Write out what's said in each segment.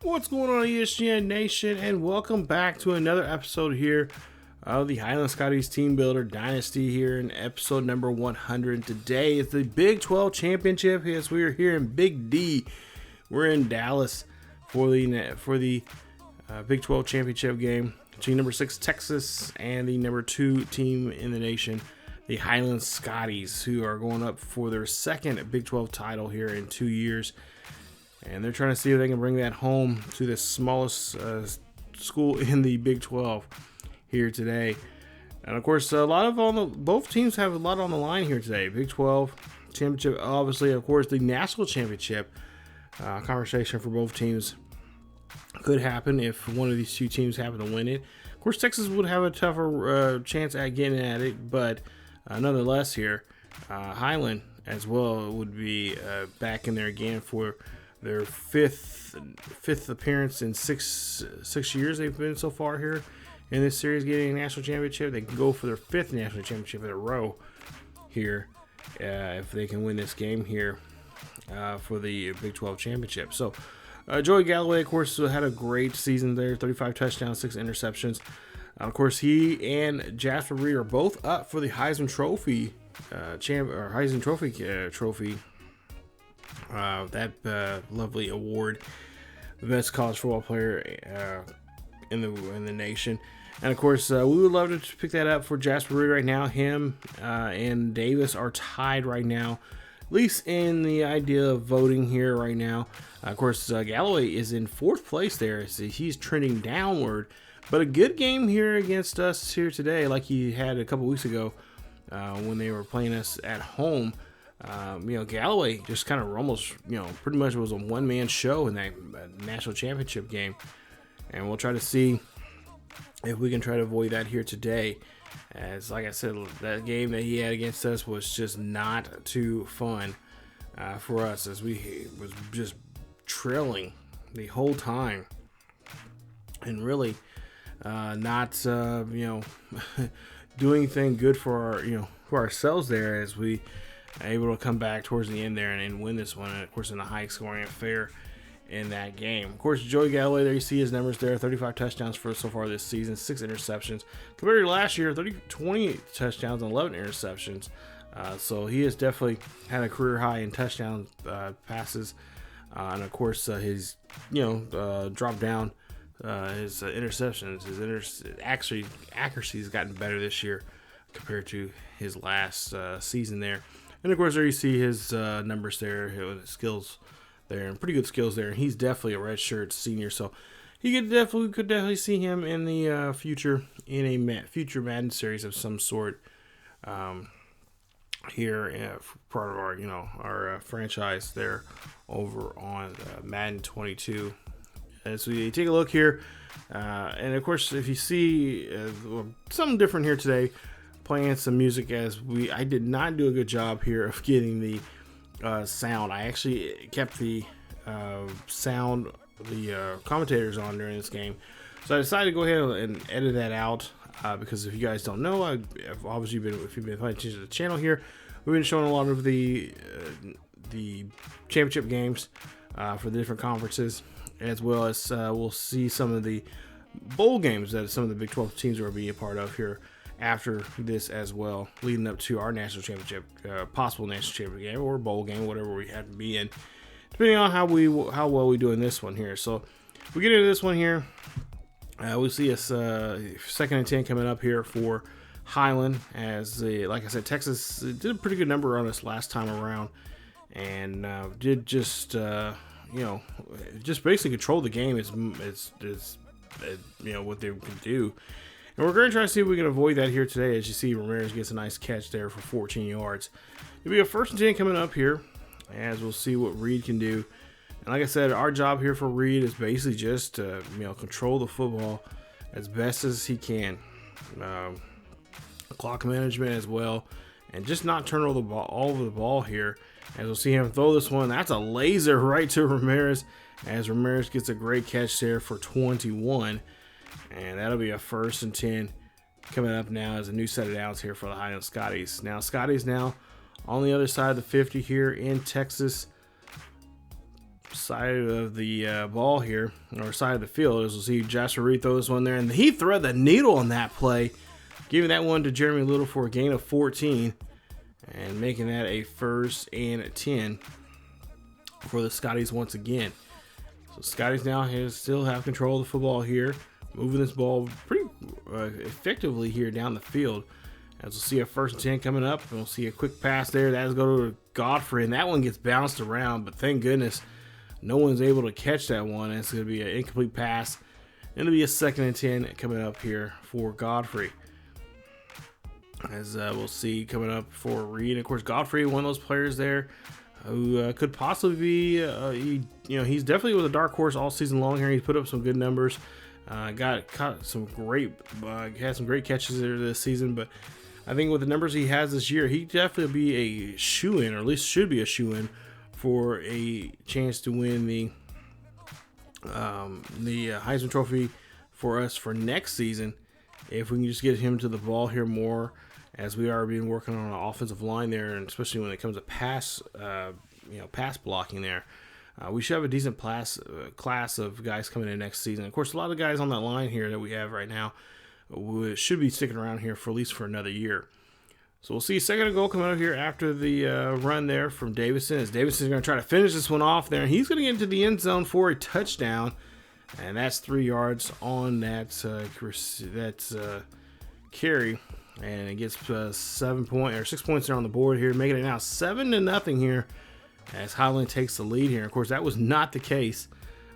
What's going on, ESGN Nation, and welcome back to another episode here of the Highland Scotties Team Builder Dynasty here in episode number 100. Today is the Big 12 Championship. Yes, we are here in Big D. We're in Dallas for the Big 12 Championship game between number 6 Texas and the number 2 team in the nation, the Highland Scotties, who are going up for their second Big 12 title here in 2 years. And they're trying to see if they can bring that home to the smallest school in the Big 12 here today. And of course, both teams have a lot on the line here today. Big 12 championship, obviously, of course, the national championship conversation for both teams could happen if one of these two teams happen to win it. Of course, Texas would have a tougher chance at getting at it, but nonetheless, here Highland as well would be back in there again for their fifth appearance in six years they've been so far here in this series, getting a national championship. They can go for their 5th national championship in a row here if they can win this game here for the Big 12 championship. So Joey Galloway, of course, had a great season there, 35 touchdowns, 6 interceptions. Of course, he and Jasper Reid are both up for the Heisman Trophy trophy. That lovely award, the best college football player in the nation. And of course, we would love to pick that up for Jasper Reid right now. Him and Davis are tied right now, at least in the idea of voting here right now. Of course, Galloway is in 4th place there, so he's trending downward. But a good game here against us here today, like he had a couple weeks ago when they were playing us at home. Galloway just kind of almost, pretty much was a one-man show in that national championship game. And we'll try to see if we can try to avoid that here today. As, like I said, that game that he had against us was just not too fun for us, as we was just trailing the whole time. And really not, doing anything good for ourselves there, as we able to come back towards the end there and win this one, and of course in a high scoring affair in that game. Of course, Joey Galloway, there you see his numbers there, 35 touchdowns for so far this season, 6 interceptions. Compared to last year, 20 touchdowns and 11 interceptions. So he has definitely had a career high in touchdown passes. And of course, his dropped down his interceptions. His accuracy has gotten better this year compared to his last season there. And of course, there you see his numbers there, his skills there, and pretty good skills there. And he's definitely a redshirt senior, so he could definitely see him in the future in a future Madden series of some sort here, part of our franchise there over on Madden 22. As we take a look here, and of course, if you see something different here today, playing some music, as I did not do a good job here of getting the sound. I actually kept the sound, the commentators on during this game, so I decided to go ahead and edit that out because if you guys don't know, if you've been paying attention to the channel here, we've been showing a lot of the championship games for the different conferences, as well as we'll see some of the bowl games that some of the Big 12 teams will be a part of here after this as well, leading up to our national championship, possible national championship game or bowl game, whatever we have to be in, depending on how well we do in this one here. So we get into this one here. We see a 2nd and 10 coming up here for Highland, as like I said, Texas did a pretty good number on us last time around, and did just basically control the game. It's what they can do. And we're going to try to see if we can avoid that here today. As you see, Ramirez gets a nice catch there for 14 yards. It'll be a 1st and 10 coming up here, as we'll see what Reid can do. And like I said, our job here for Reid is basically just to control the football as best as he can. Clock management as well, and just not turn over the ball here. As we'll see him throw this one. That's a laser right to Ramirez, as Ramirez gets a great catch there for 21. And that'll be a 1st and 10 coming up now as a new set of downs here for the Highland Scotties. Now, Scotties now on the other side of the 50 here in Texas. side of the ball here, or side of the field, as we'll see Jasper Reid throw this one there, and he thread the needle on that play, giving that one to Jeremy Little for a gain of 14, and making that a 1st and 10 for the Scotties once again. So Scotties now still have control of the football here, moving this ball pretty effectively here down the field. As we'll see a 1st and 10 coming up, and we'll see a quick pass there. That is going to Godfrey, and that one gets bounced around, but thank goodness no one's able to catch that one. It's going to be an incomplete pass. It'll be a 2nd and 10 coming up here for Godfrey. As we'll see coming up for Reid. Of course, Godfrey, one of those players there who could possibly be, he's definitely with a dark horse all season long here. He's put up some good numbers. Caught some great, had some great catches there this season, but I think with the numbers he has this year, he definitely will be a shoe-in, or at least should be a shoe-in for a chance to win the Heisman Trophy for us for next season. If we can just get him to the ball here more, as we are being working on an offensive line there, and especially when it comes to pass blocking there, we should have a decent class of guys coming in next season. Of course, a lot of guys on that line here that we have right now should be sticking around here for at least for another year. So we'll see a 2nd and goal coming up here after the run there from Davison, as Davison's going to try to finish this one off there, and he's going to get into the end zone for a touchdown, and that's 3 yards on that carry, and it gets 6 points there on the board here, making it now 7-0 here as Highland takes the lead here. Of course, that was not the case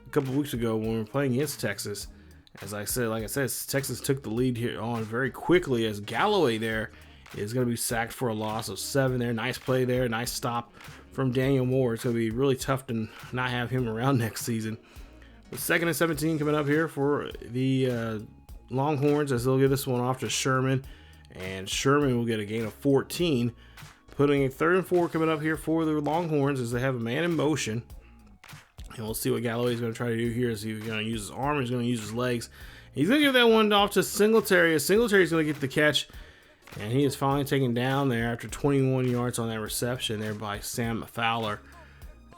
a couple of weeks ago when we were playing against Texas. Like I said, Texas took the lead here on very quickly, as Galloway there is going to be sacked for a loss of 7 there. Nice play there. Nice stop from Daniel Moore. It's going to be really tough to not have him around next season. The 2nd and 17 coming up here for the Longhorns, as they'll give this one off to Sherman. And Sherman will get a gain of 14. Putting a 3rd and 4 coming up here for the Longhorns as they have a man in motion. And we'll see what Galloway is going to try to do here. Is he going to use his arm, or he's going to use his legs? He's going to give that one off to Singletary. Singletary is going to get the catch. And he is finally taken down there after 21 yards on that reception there by Sam Fowler,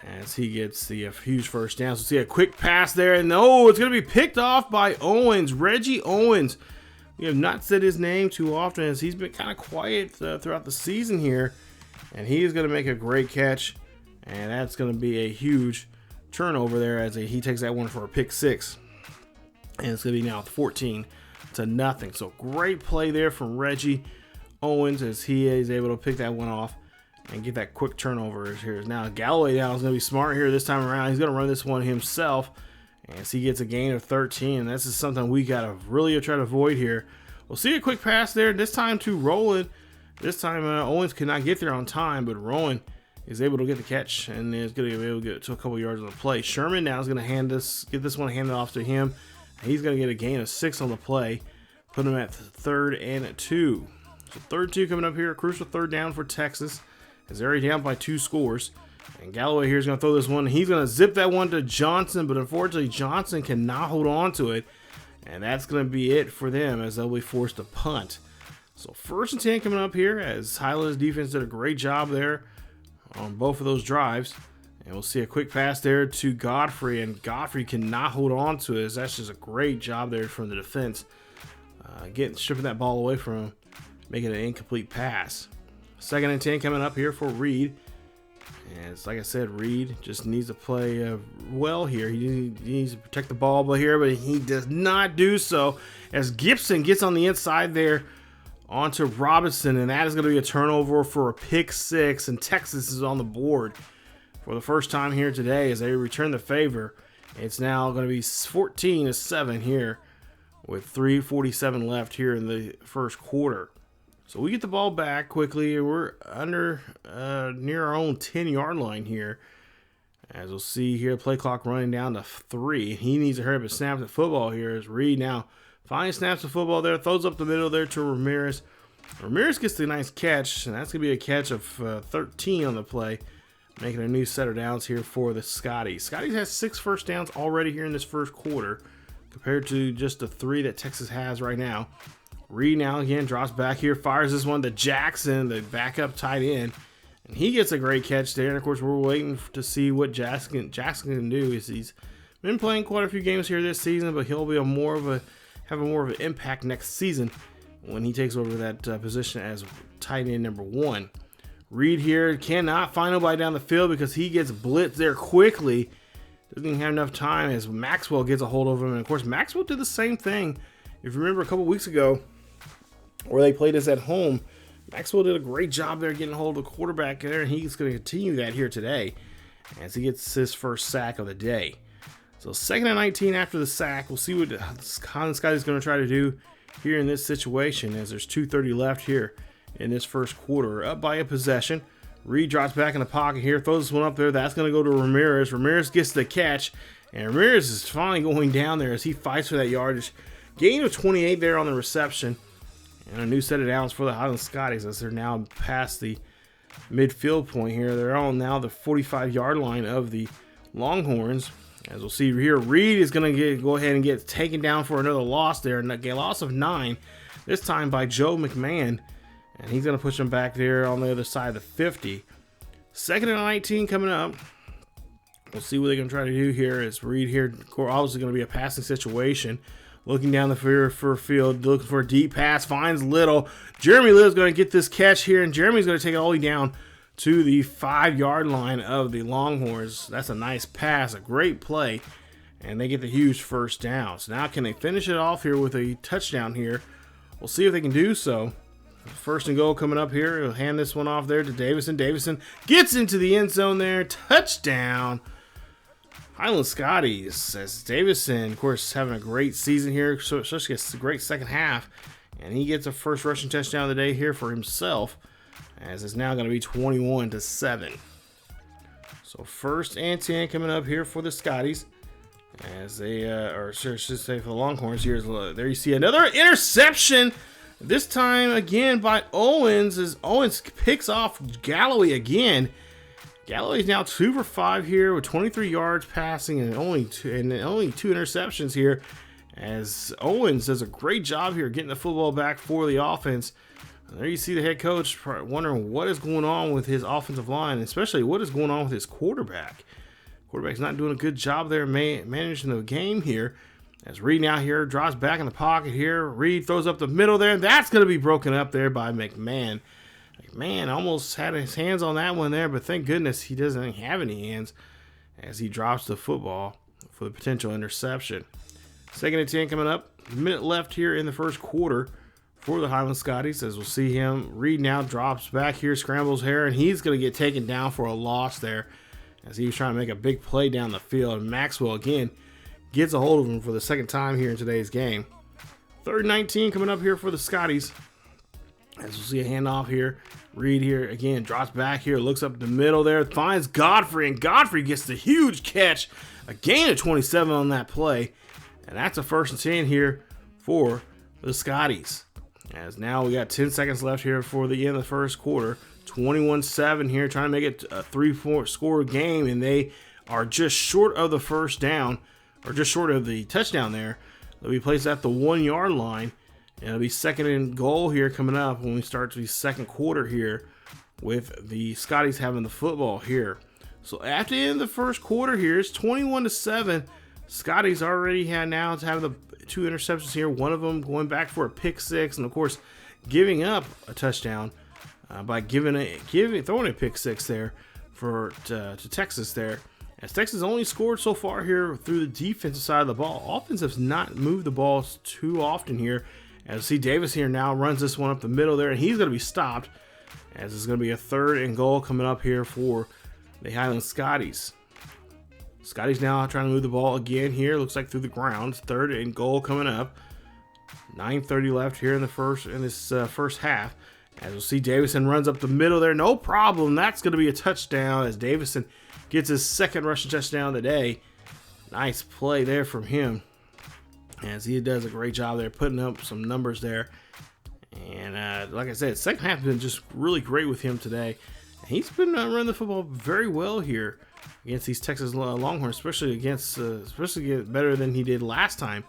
as he gets the huge 1st down. So see a quick pass there, and it's going to be picked off by Owens, Reggie Owens. We have not said his name too often, as he's been kind of quiet throughout the season here, and he is going to make a great catch, and that's going to be a huge turnover there as he takes that one for a pick 6, and it's going to be now 14-0. So great play there from Reggie Owens, as he is able to pick that one off and get that quick turnover here. Now Galloway is going to be smart here this time around. He's going to run this one himself, as he gets a gain of 13. This is something we got to really try to avoid here. We'll see a quick pass there, this time to Roland. This time Owens could not get there on time, but Rowan is able to get the catch and is going to be able to get to a couple yards on the play. Sherman now is going to get this one handed off to him. He's going to get a gain of 6 on the play, put him at 3rd and 2. So 3rd and 2 coming up here, a crucial 3rd down for Texas, as they're already down by 2 scores. And Galloway here is going to throw this one. He's going to zip that one to Johnson, but unfortunately Johnson cannot hold on to it. And that's going to be it for them, as they'll be forced to punt. So 1st and 10 coming up here, as Highland's defense did a great job there on both of those drives. And we'll see a quick pass there to Godfrey, and Godfrey cannot hold on to it. That's just a great job there from the defense, stripping that ball away from him, making an incomplete pass. 2nd and 10 coming up here for Reid. And like I said, Reid just needs to play well here. He needs to protect the ball but he does not do so, as Gibson gets on the inside there onto Robinson, and that is going to be a turnover for a pick 6, and Texas is on the board for the first time here today as they return the favor. It's now going to be 14-7 here with 3:47 left here in the first quarter. So we get the ball back quickly, and we're near our own 10-yard line here. As we'll see here, play clock running down to 3. He needs to hurry up and snap the football here, as Reid now finally snaps the football there, throws up the middle there to Ramirez. Ramirez gets the nice catch, and that's going to be a catch of 13 on the play, making a new set of downs here for the Scotties. Scotties has 6 first downs already here in this first quarter, compared to just the 3 that Texas has right now. Reid now again drops back here, fires this one to Jackson, the backup tight end, And he gets a great catch there. And of course, we're waiting to see what Jackson can do. He's been playing quite a few games here this season, but he'll be have more of an impact next season when he takes over that position as tight end number 1. Reid here cannot find nobody down the field because he gets blitzed there quickly. Doesn't even have enough time as Maxwell gets a hold of him. And of course, Maxwell did the same thing. If you remember a couple weeks ago where they played us at home, Maxwell did a great job there getting a hold of the quarterback there, and he's going to continue that here today as he gets his first sack of the day. So 2nd and 19 after the sack. We'll see what Highland Scotties is going to try to do here in this situation as there's 2:30 left here in this first quarter. Up by a possession. Reid drops back in the pocket here, throws this one up there. That's going to go to Ramirez. Ramirez gets the catch, and Ramirez is finally going down there as he fights for that yardage. Gain of 28 there on the reception. And a new set of downs for the Highland Scotties as they're now past the midfield point here. They're on now the 45-yard line of the Longhorns. As we'll see here, Reid is going to go ahead and get taken down for another loss there. A loss of 9, this time by Joe McMahon. And he's going to push him back there on the other side of the 50. 2nd and 19 coming up. We'll see what they're going to try to do here. As Reid here, obviously going to be a passing situation. Looking down the field, looking for a deep pass, finds Little. Jeremy Little's going to get this catch here, and Jeremy's going to take it all the way down to the 5-yard line of the Longhorns. That's a nice pass, a great play, and they get the huge first down. So now can they finish it off here with a touchdown here? We'll see if they can do so. 1st and goal coming up here. He'll hand this one off there to Davison. Davison gets into the end zone there. Touchdown. Highland Scotties, as Davison, of course, having a great season here, so especially a great second half, and he gets a first rushing touchdown of the day here for himself, as it's now going to be 21-7. So 1st and 10 coming up here for the Scotties, as they, or should say for the Longhorns. There you see another interception, this time again by Owens, as Owens picks off Galloway again. Galloway's now 2 for 5 here with 23 yards passing and only two interceptions here, as Owens does a great job here getting the football back for the offense. And there you see the head coach wondering what is going on with his offensive line, especially what is going on with his quarterback. Quarterback's not doing a good job there managing the game here. As Reid now here drops back in the pocket here. Reid throws up the middle there, and that's going to be broken up there by McMahon. Man, almost had his hands on that one there, but thank goodness he doesn't have any hands as he drops the football for the potential interception. 2nd and 10 coming up. A minute left here in the first quarter for the Highland Scotties, as we'll see him. Reid now drops back here, scrambles here, and he's going to get taken down for a loss there as he was trying to make a big play down the field. And Maxwell again gets a hold of him for the second time here in today's game. 3rd and 19 coming up here for the Scotties. As we'll see a handoff here. Reid here again drops back here, looks up the middle there, finds Godfrey, and Godfrey gets the huge catch. A gain of 27 on that play. And that's a 1st and 10 here for the Scotties. As now we got 10 seconds left here for the end of the first quarter. 21-7 here, trying to make it a 3-4 score game, and they are just short of the first down, or just short of the touchdown there. They'll be placed at the 1-yard line. And it'll be 2nd and goal here coming up when we start the second quarter here with the Scotties having the football here. So after the end of the first quarter here, it's 21-7. Scotties already have the 2 interceptions here. One of them going back for a pick 6, and of course giving up a touchdown by throwing a pick 6 there to Texas there. As Texas only scored so far here through the defensive side of the ball. Offense has not moved the ball too often here. As you see, Davis here now runs this one up the middle there, and he's going to be stopped, as it's going to be a 3rd and goal coming up here for the Highland Scotties. Scotties now trying to move the ball again here. Looks like through the ground. 3rd and goal coming up. 9:30 left here in this first half. As you'll see, Davison runs up the middle there. No problem. That's going to be a touchdown as Davison gets his 2nd rushing touchdown of the day. Nice play there from him, as he does a great job there putting up some numbers there. And like I said, second half has been just really great with him today. And he's been running the football very well here against these Texas Longhorns, especially better than he did last time,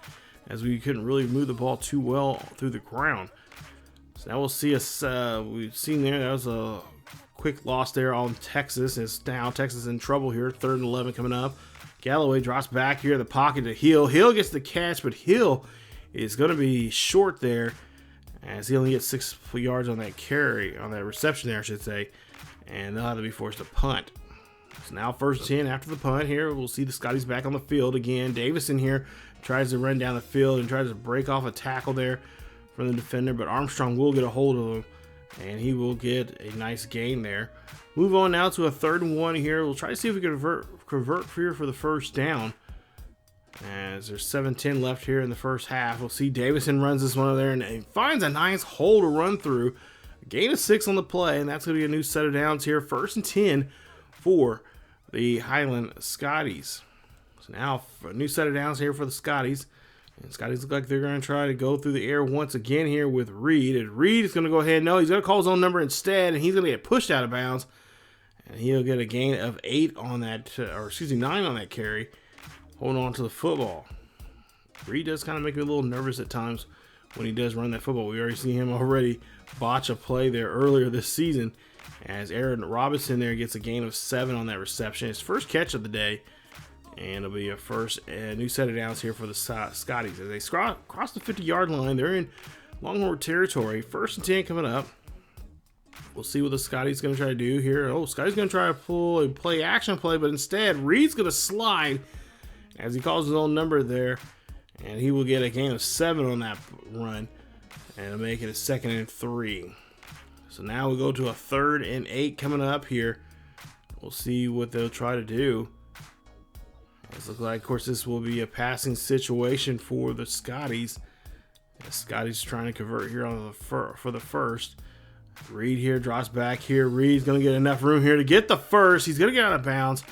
as we couldn't really move the ball too well through the ground. So now we'll see we've seen there, that was quick loss there on Texas. It's now Texas in trouble here. 3rd and 11 coming up. Galloway drops back here in the pocket to Hill. Hill gets the catch, but Hill is going to be short there as he only gets 6 yards on that carry, on that reception there, I should say. And they'll have to be forced to punt. So now 1st and 10 after the punt here. We'll see the Scotties back on the field again. Davison here tries to run down the field and tries to break off a tackle there from the defender, but Armstrong will get a hold of him, and he will get a nice gain there. Move on now to a 3rd and 1 here. We'll try to see if we can convert here for the 1st down. As there's 7:10 left here in the first half. We'll see Davison runs this one over there, and he finds a nice hole to run through. Gain of 6 on the play, and that's going to be a new set of downs here. 1st and 10 for the Highland Scotties. So now a new set of downs here for the Scotties. And Scotties look like they're going to try to go through the air once again here with Reid. And Reid is going to go ahead. No, he's going to call his own number instead, and he's going to get pushed out of bounds. And he'll get a gain of 8 on that, 9 on that carry. Holding on to the football. Reid does kind of make me a little nervous at times when he does run that football. We already see him already botch a play there earlier this season, as Aaron Robinson there gets a gain of 7 on that reception. His first catch of the day. And it'll be a new set of downs here for the Scotties. As they cross the 50-yard line, they're in Longhorn territory. 1st and 10 coming up. We'll see what the Scotties going to try to do here. Oh, Scotties going to try to pull a play-action play, but instead, Reid's going to slide as he calls his own number there. And he will get a gain of 7 on that run. And it'll make it a 2nd and 3. So now we go to a 3rd and 8 coming up here. We'll see what they'll try to do. It looks like, of course, this will be a passing situation for the Scotties. The Scotties trying to convert here on for the 1st. Reid here drops back here. Reid's going to get enough room here to get the 1st. He's going to get out of bounds.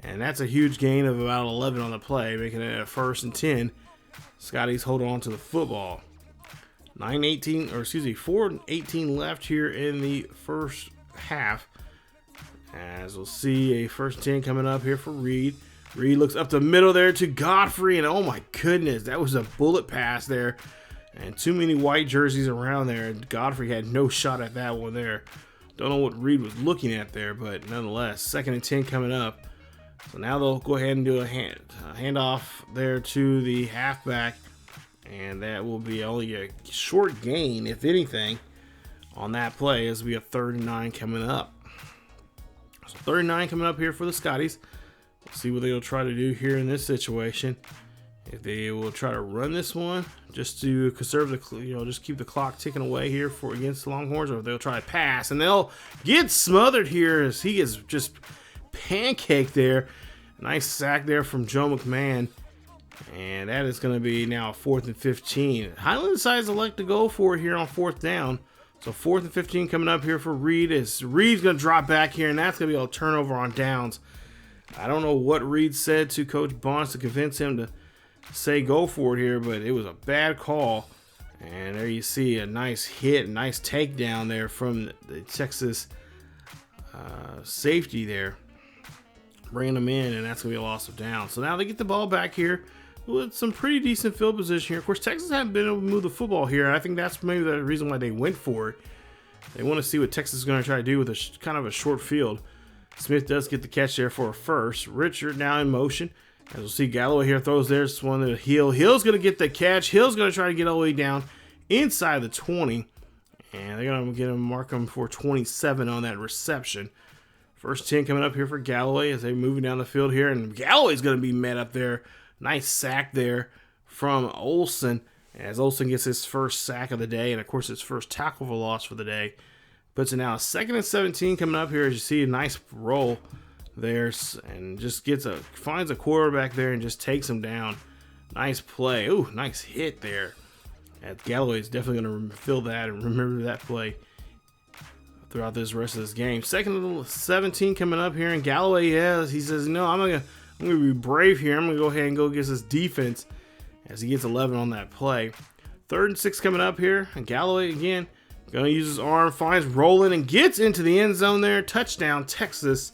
And that's a huge gain of about 11 on the play, making it a 1st and 10. Scotties hold on to the football. 4:18 left here in the first half. As we'll see a 1st and 10 coming up here for Reid. Reid looks up the middle there to Godfrey, and oh my goodness, that was a bullet pass there. And too many white jerseys around there, and Godfrey had no shot at that one there. Don't know what Reid was looking at there, but nonetheless, 2nd and 10 coming up. So now they'll go ahead and do a handoff there to the halfback, and that will be only a short gain, if anything, on that play, as we have 3rd and 9 coming up. So 3rd and 9 coming up here for the Scotties. We'll see what they'll try to do here in this situation. If they will try to run this one just to conserve the, just keep the clock ticking away here against the Longhorns, or if they'll try to pass, and they'll get smothered here as he gets just pancaked there. Nice sack there from Joe McMahon, and that is going to be now 4th and 15. Highland decides to elect to go for it here on 4th down. So 4th and 15 coming up here for Reid. As Reid's going to drop back here, and that's going to be a turnover on downs. I don't know what Reid said to Coach Bonds to convince him to say go for it here, but it was a bad call. And there you see a nice hit, nice takedown there from the Texas safety there. Bringing them in, and that's going to be a loss of down. So now they get the ball back here with some pretty decent field position here. Of course, Texas hasn't been able to move the football here. I think that's maybe the reason why they went for it. They want to see what Texas is going to try to do with a kind of a short field. Smith does get the catch there for a 1st. Richard now in motion. As we'll see, Galloway here throws there. This one to Hill. Hill's going to get the catch. Hill's going to try to get all the way down inside the 20. And they're going to get him, mark him for 27 on that reception. 1st 10 coming up here for Galloway as they're moving down the field here. And Galloway's going to be met up there. Nice sack there from Olsen. As Olsen gets his first sack of the day. And, of course, his first tackle for loss for the day. Puts it now 2nd and 17 coming up here. As you see, a nice roll there. And just finds a quarterback there and just takes him down. Nice play. Ooh, nice hit there. And Galloway is definitely going to feel that and remember that play throughout this rest of this game. 2nd and 17 coming up here, and Galloway, he says, no, I'm gonna be brave here. I'm gonna go ahead and go against this defense as he gets 11 on that play. 3rd and 6 coming up here, and Galloway again gonna use his arm, finds Roland and gets into the end zone there. Touchdown Texas,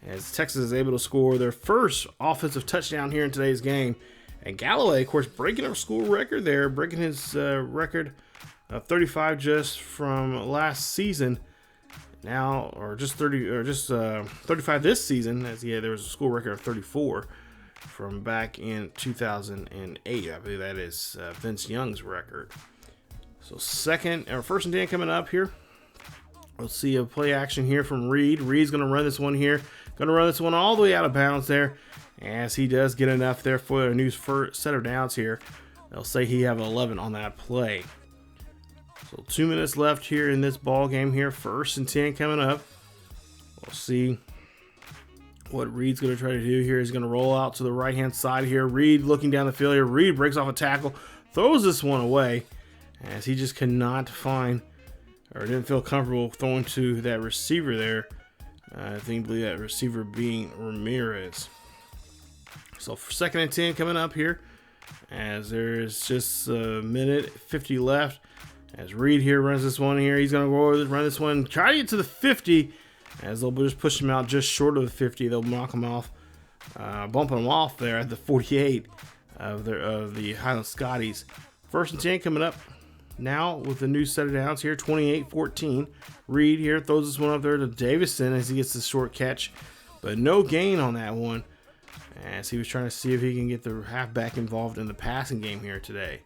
as Texas is able to score their first offensive touchdown here in today's game. And Galloway, of course, breaking our school record there, breaking his record of 35 just from last season. now, or just 35 this season, as there was a school record of 34 from back in 2008. I believe that is Vince Young's record. So first and 10 coming up here. We'll see a play action here from Reid. Reid's going to run this one here. Going to run this one all the way out of bounds there, as he does get enough there for a new first set of downs here. They'll say he have 11 on that play. So 2 minutes left here in this ball game here. First and 10 coming up. We'll see what Reid's going to try to do here. He's going to roll out to the right-hand side here. Reid looking down the field here. Reid breaks off a tackle, throws this one away, as he just cannot find, or didn't feel comfortable throwing to that receiver there. I believe that receiver being Ramirez. So for second and 10 coming up here, as there's just a minute 50 left. As Reid here runs this one here, he's going to run this one, try to get to the 50, as they'll just push him out just short of the 50. They'll knock him off, bumping him off there at the 48 of the Highland Scotties. First and 10 coming up now with a new set of downs here, 28-14. Reid here throws this one up there to Davison as he gets the short catch, but no gain on that one, as he was trying to see if he can get the halfback involved in the passing game here today.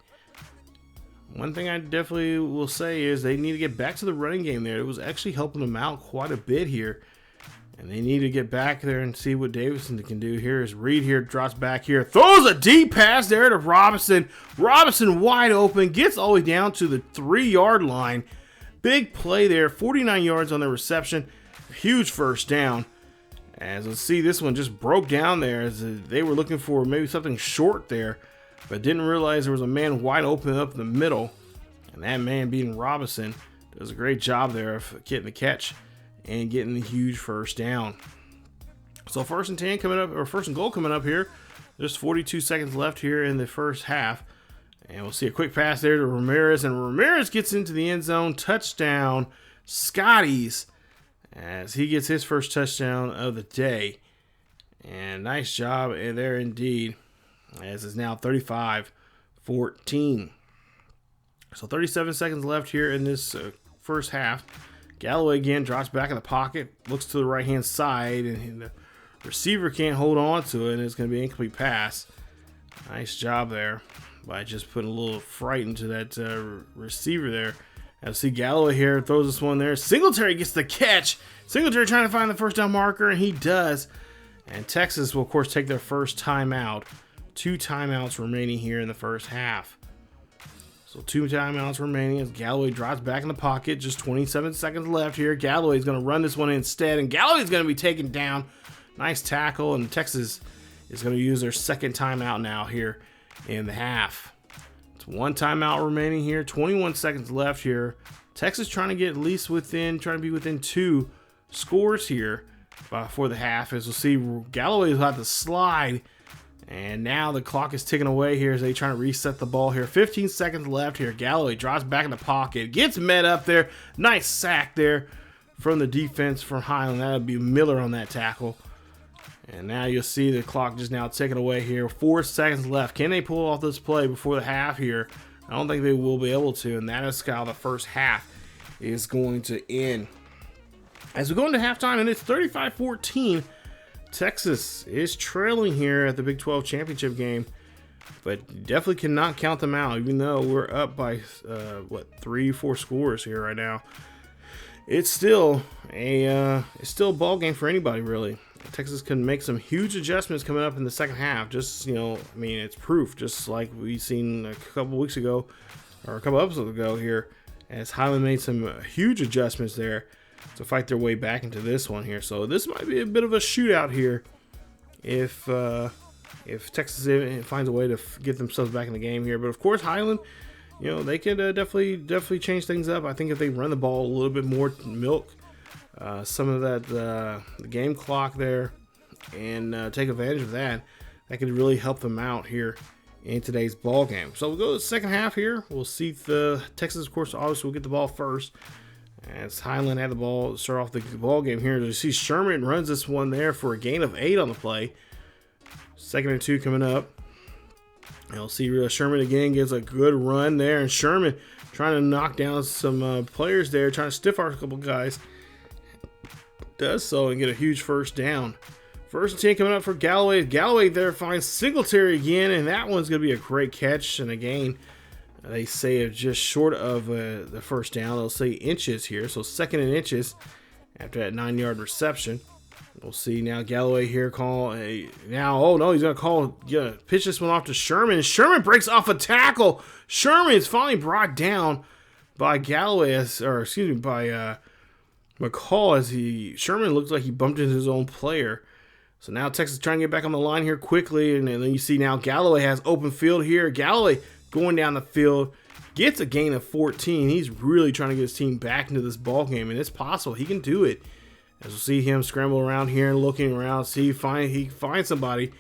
One thing I definitely will say is they need to get back to the running game there. It was actually helping them out quite a bit here, and they need to get back there and see what Davison can do here. As Reid here drops back here, throws a deep pass there to Robinson. Robinson wide open, gets all the way down to the 3-yard line. Big play there, 49 yards on the reception. Huge first down. As we'll see, this one just broke down there, as they were looking for maybe something short there, but didn't realize there was a man wide open up in the middle, and that man being Robinson does a great job there of getting the catch and getting the huge first down. So first and 10 coming up, or first and goal coming up here. There's 42 seconds left here in the first half, and we'll see a quick pass there to Ramirez, and Ramirez gets into the end zone. Touchdown, Scotties, as he gets his first touchdown of the day. And nice job there indeed, as it's now 35-14. So 37 seconds left here in this first half. Galloway again drops back in the pocket, looks to the right-hand side, and the receiver can't hold on to it, and it's going to be an incomplete pass. Nice job there by just putting a little fright into that receiver there. As see Galloway here throws this one there. Singletary gets the catch. Singletary trying to find the first down marker, and he does. And Texas will, of course, take their first timeout. 2 timeouts remaining here in the first half. So 2 timeouts remaining as Galloway drops back in the pocket. Just 27 seconds left here. Galloway is going to run this one instead, and Galloway is going to be taken down. Nice tackle, and Texas is going to use their second timeout now here in the half. It's 1 timeout remaining here. 21 seconds left here. Texas trying to get at least trying to be within 2 scores here for the half. As we'll see, Galloway will have to slide. And now the clock is ticking away here as they try to reset the ball here. 15 seconds left here. Galloway drops back in the pocket. Gets met up there. Nice sack there from the defense from Highland. That would be Miller on that tackle. And now you'll see the clock just now ticking away here. 4 seconds left. Can they pull off this play before the half here? I don't think they will be able to. And that is how the first half is going to end. As we go into halftime, and it's 35-14. Texas is trailing here at the Big 12 championship game, but definitely cannot count them out, even though we're up by 3-4 scores here right now. It's still a ball game for anybody, really. Texas can make some huge adjustments coming up in the second half. Just, it's proof, just like we seen a couple weeks ago, or a couple episodes ago here, as Highland made some huge adjustments there to fight their way back into this one here. So this might be a bit of a shootout here if Texas finds a way to get themselves back in the game here. But of course, Highland, they could definitely change things up. I think if they run the ball a little bit more, milk some of that the game clock there, and take advantage of that could really help them out here in today's ball game. So we'll go to the second half here. We'll see if Texas, of course, obviously will get the ball first. As Highland had the ball to start off the ball game here. You see Sherman runs this one there for a gain of 8 on the play. 2nd and 2 coming up. And we'll see Sherman again gives a good run there. And Sherman trying to knock down some players there, trying to stiff arm a couple guys. does so and get a huge first down. First and 10 coming up for Galloway. Galloway there finds Singletary again, and that one's going to be a great catch and a gain. They say it's just short of the first down. They'll say inches here, so 2nd and inches after that 9-yard reception. We'll see now Galloway here call a now. Oh no, he's gonna pitch this one off to Sherman. Sherman breaks off a tackle. Sherman is finally brought down by Galloway, by McCall as Sherman looks like he bumped into his own player. So now Texas trying to get back on the line here quickly, and then you see now Galloway has open field here. Galloway going down the field gets a gain of 14. He's really trying to get his team back into this ball game, and it's possible he can do it. As we'll see him scramble around here and looking around, see he finds somebody,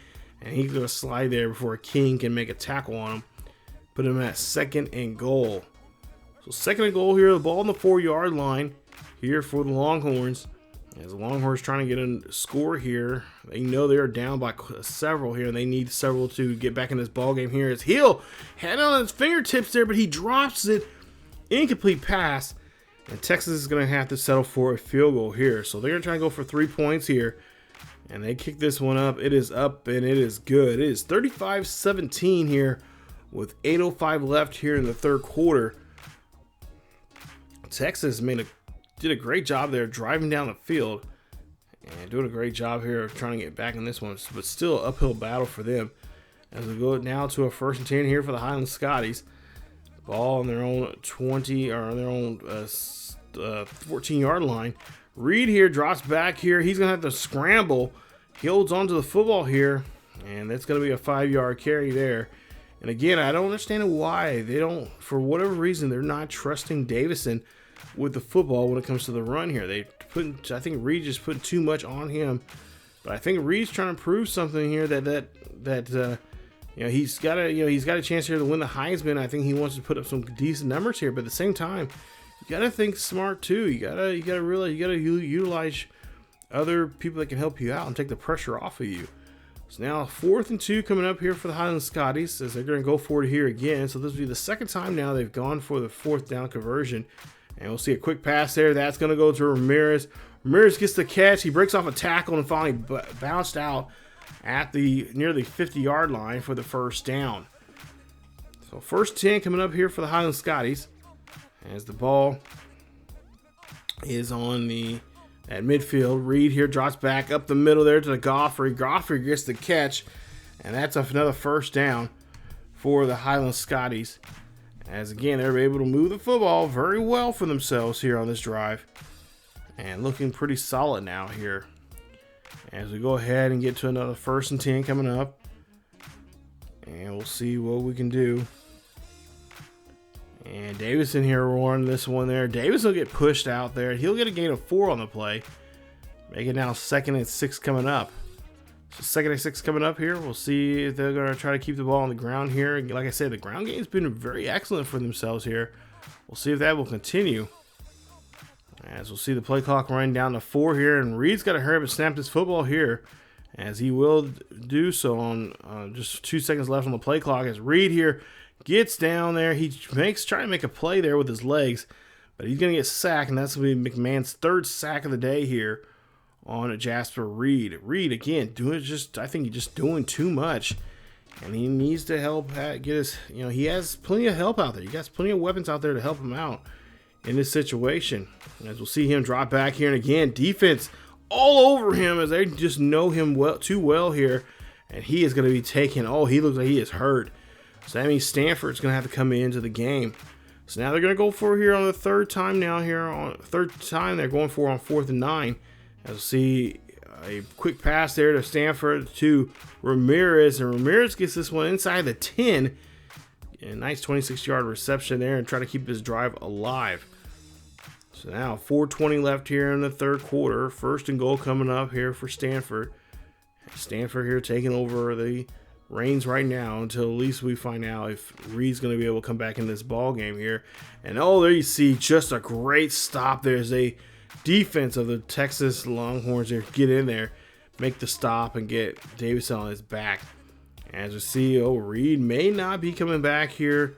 and he's gonna slide there before King can make a tackle on him. Put him at 2nd and goal. So 2nd and goal here, the ball on the 4-yard line here for the Longhorns. As the Longhorns trying to get a score here, they know they are down by several here, and they need several to get back in this ball game here. As Hill had it on his fingertips there, but he drops it. Incomplete pass. And Texas is going to have to settle for a field goal here. So they're going to try and go for 3 points here. And they kick this one up. It is up and it is good. It is 35-17 here with 8:05 left here in the third quarter. Texas did a great job there driving down the field. And doing a great job here of trying to get back in this one. But still an uphill battle for them. As we go now to a 1st and 10 here for the Highland Scotties. Ball on their own 20 or on their own 14-yard line. Reid here drops back here. He's going to have to scramble. He holds onto the football here, and that's going to be a 5-yard carry there. And again, I don't understand why they don't, for whatever reason, they're not trusting Davison with the football when it comes to the run here. I think Reid just put too much on him, but I think Reid's trying to prove something here that he's got a chance here to win the Heisman. I think he wants to put up some decent numbers here, but at the same time, you got to think smart too. You got to utilize other people that can help you out and take the pressure off of you. So now 4th and 2 coming up here for the Highland Scotties as they're going to go for it here again. So this will be the 2nd time now they've gone for the 4th down conversion. And we'll see a quick pass there. That's going to go to Ramirez. Ramirez gets the catch. He breaks off a tackle and finally bounced out at near the 50-yard line for the first down. So 1st 10 coming up here for the Highland Scotties as the ball is on at midfield. Reid here drops back up the middle there to the Godfrey. Godfrey gets the catch, and that's another first down for the Highland Scotties. As again, they're able to move the football very well for themselves here on this drive. And looking pretty solid now here. As we go ahead and get to another 1st and 10 coming up. And we'll see what we can do. And Davison here running this one there. Davis will get pushed out there. He'll get a gain of 4 on the play. Make it now 2nd and 6 coming up. So 2nd and 6 coming up here. We'll see if they're going to try to keep the ball on the ground here. Like I said, the ground game's been very excellent for themselves here. We'll see if that will continue. As we'll see the play clock run down to 4 here. And Reid's got to hurry up and snap this football here. As he will do so on just 2 seconds left on the play clock. As Reid here gets down there. He trying to make a play there with his legs. But he's going to get sacked. And that's going to be McMahon's 3rd sack of the day here on Jasper Reid. Reid again I think he's just doing too much, and he needs to help get his. He has plenty of help out there. He got plenty of weapons out there to help him out in this situation. As we'll see him drop back here, and again defense all over him as they just know him too well here, and he is going to be taken. Oh, he looks like he is hurt. So that means Stanford's going to have to come into the game. So now they're going to go for here on the 3rd time now here on 3rd time they're going for on 4th and 9. As we'll see a quick pass there to Stanford to Ramirez, and Ramirez gets this one inside the 10. A nice 26-yard reception there and try to keep his drive alive. So now 4:20 left here in the 3rd quarter. 1st and goal coming up here for Stanford. Stanford here taking over the reins right now until at least we find out if Reid's going to be able to come back in this ball game here. And there you see just a great stop. There's a defense of the Texas Longhorns there get in there, make the stop, and get Davison on his back. As we see, Reid may not be coming back here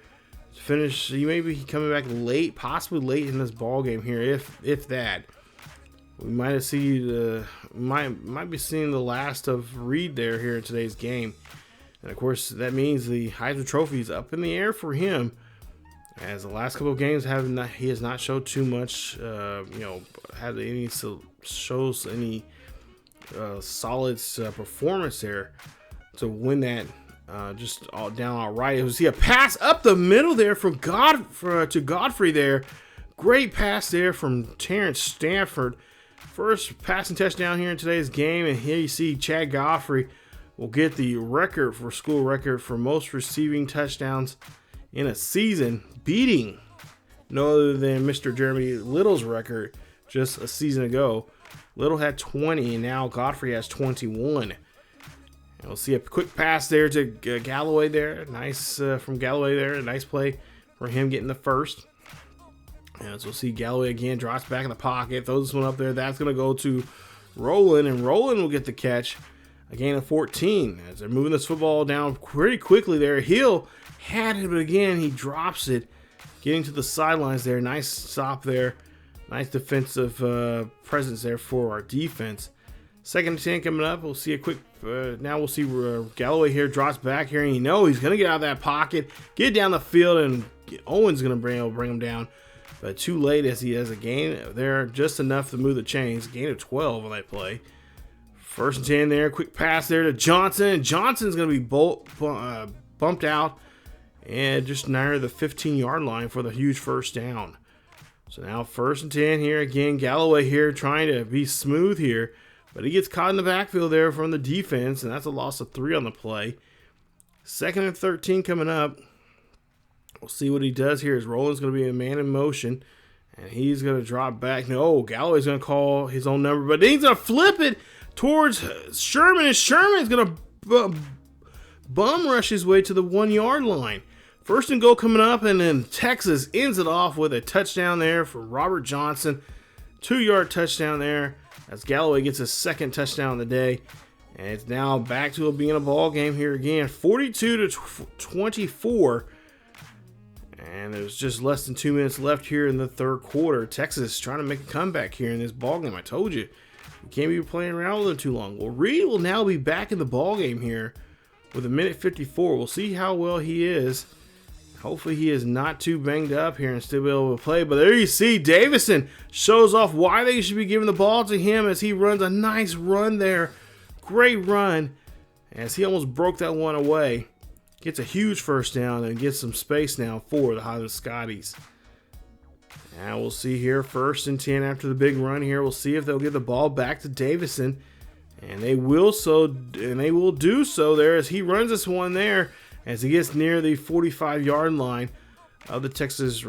to finish. He may be coming back late, possibly late in this ball game here, if that. we might have might be seeing the last of Reid here in today's game. And of course, that means the Heisman Trophy is up in the air for him. As the last couple of games he has not showed too much, had any shows any solid performance there to win that. Just all down all right. It was a pass up the middle there from to Godfrey there. Great pass there from Terrence Stanford. First passing touchdown here in today's game, and here you see Chad Godfrey will get the school record for most receiving touchdowns in a season, beating no other than Mr. Jeremy Little's record just a season ago. Little had 20, and now Godfrey has 21. And we'll see a quick pass there to Galloway there. Nice from Galloway there. A nice play for him getting the first. And so we'll see Galloway again, drops back in the pocket, throws this one up there. That's going to go to Roland, and Roland will get the catch. A gain of 14 as they're moving this football down pretty quickly there. Hill had it, but again, he drops it. Getting to the sidelines there. Nice stop there. Nice defensive presence there for our defense. 2nd and 10 coming up. We'll see a quick, now we'll see Galloway here drops back here, and he's going to get out of that pocket, get down the field, and Owen's going to bring him down. But too late as he has a gain there, just enough to move the chains. Gain of 12 on that play. 1st and 10 there. Quick pass there to Johnson. Johnson's going to be bumped out and just near the 15-yard line for the huge first down. So now 1st and 10 here. Again, Galloway here trying to be smooth here. But he gets caught in the backfield there from the defense, and that's a loss of 3 on the play. 2nd and 13 coming up. We'll see what he does here. As Roland's going to be a man in motion, and he's going to drop back. No, Galloway's going to call his own number, but he's going to flip it towards Sherman, and Sherman's going to bum rush his way to the 1-yard line. 1st and goal coming up, and then Texas ends it off with a touchdown there for Robert Johnson. 2-yard touchdown there as Galloway gets his 2nd touchdown of the day. And it's now back to being a ball game here again. 42-24. And there's just less than 2 minutes left here in the 3rd quarter. Texas trying to make a comeback here in this ball game. I told you, you can't be playing around with it too long. Well, Reid will now be back in the ball game here with 1:54. We'll see how well he is. Hopefully he is not too banged up here and still be able to play. But there you see Davison shows off why they should be giving the ball to him as he runs a nice run there. Great run as he almost broke that one away. Gets a huge first down and gets some space now for the Highland Scotties. Now we'll see here 1st and 10 after the big run here. We'll see if they'll get the ball back to Davison. And they will do so there as he runs this one there. As he gets near the 45-yard line of the Texas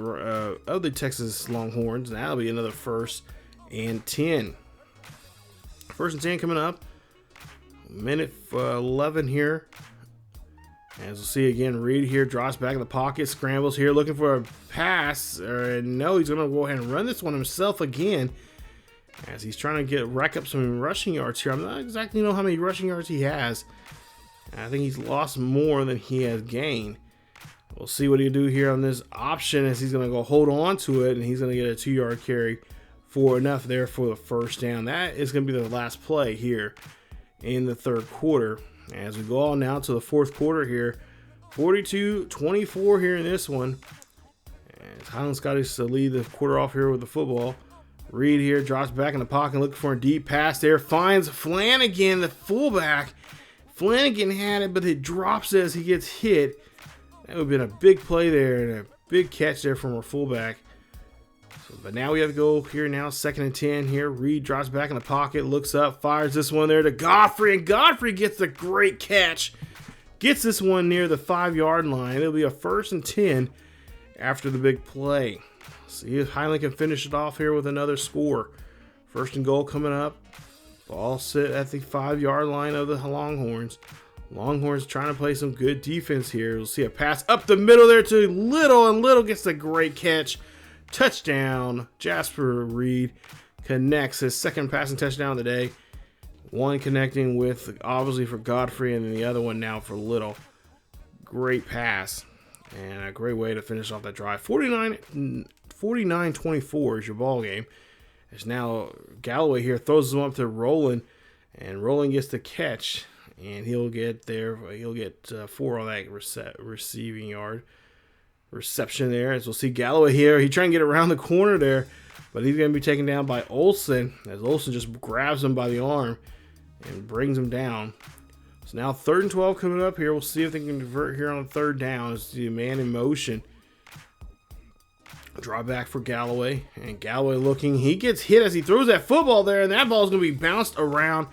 Longhorns, and that'll be another 1st and 10. 1st and 10 coming up. 1:11 here. As we'll see again, Reid here drops back in the pocket, scrambles here, looking for a pass. No, he's going to go ahead and run this one himself again. As he's trying to rack up some rushing yards here. I'm not exactly know how many rushing yards he has. I think he's lost more than he has gained. We'll see what he'll do here on this option as he's going to go hold on to it, and he's going to get a 2-yard carry for enough there for the first down. That is going to be the last play here in the 3rd quarter. As we go on now to the 4th quarter here, 42-24 here in this one. As Highland Scotties to lead the quarter off here with the football. Reid here drops back in the pocket looking for a deep pass there. Finds Flanagan, the fullback. Flanagan had it, but it drops as he gets hit. That would have been a big play there and a big catch there from our fullback. But now we have to go here now, 2nd and 10 here. Reid drops back in the pocket, looks up, fires this one there to Godfrey, and Godfrey gets the great catch. Gets this one near the 5-yard line. It'll be a 1st and 10 after the big play. See if Highland can finish it off here with another score. 1st and goal coming up. Ball sit at the 5-yard line of the Longhorns. Longhorns trying to play some good defense here. We'll see a pass up the middle there to Little, and Little gets the great catch. Touchdown. Jasper Reid connects his 2nd passing touchdown of the day. One connecting with, obviously, for Godfrey, and then the other one now for Little. Great pass. And a great way to finish off that drive. 49-24 is your ball game. As now Galloway here throws them up to Roland, and Roland gets the catch, and he'll get 4 on that receiving yard reception there. As we'll see Galloway here, he trying to get around the corner there, but he's going to be taken down by Olsen, as Olsen just grabs him by the arm and brings him down. So now 3rd and 12 coming up here. We'll see if they can convert here on 3rd down. It's the man in motion. Draw back for Galloway, and Galloway looking. He gets hit as he throws that football there, and that ball is going to be bounced around.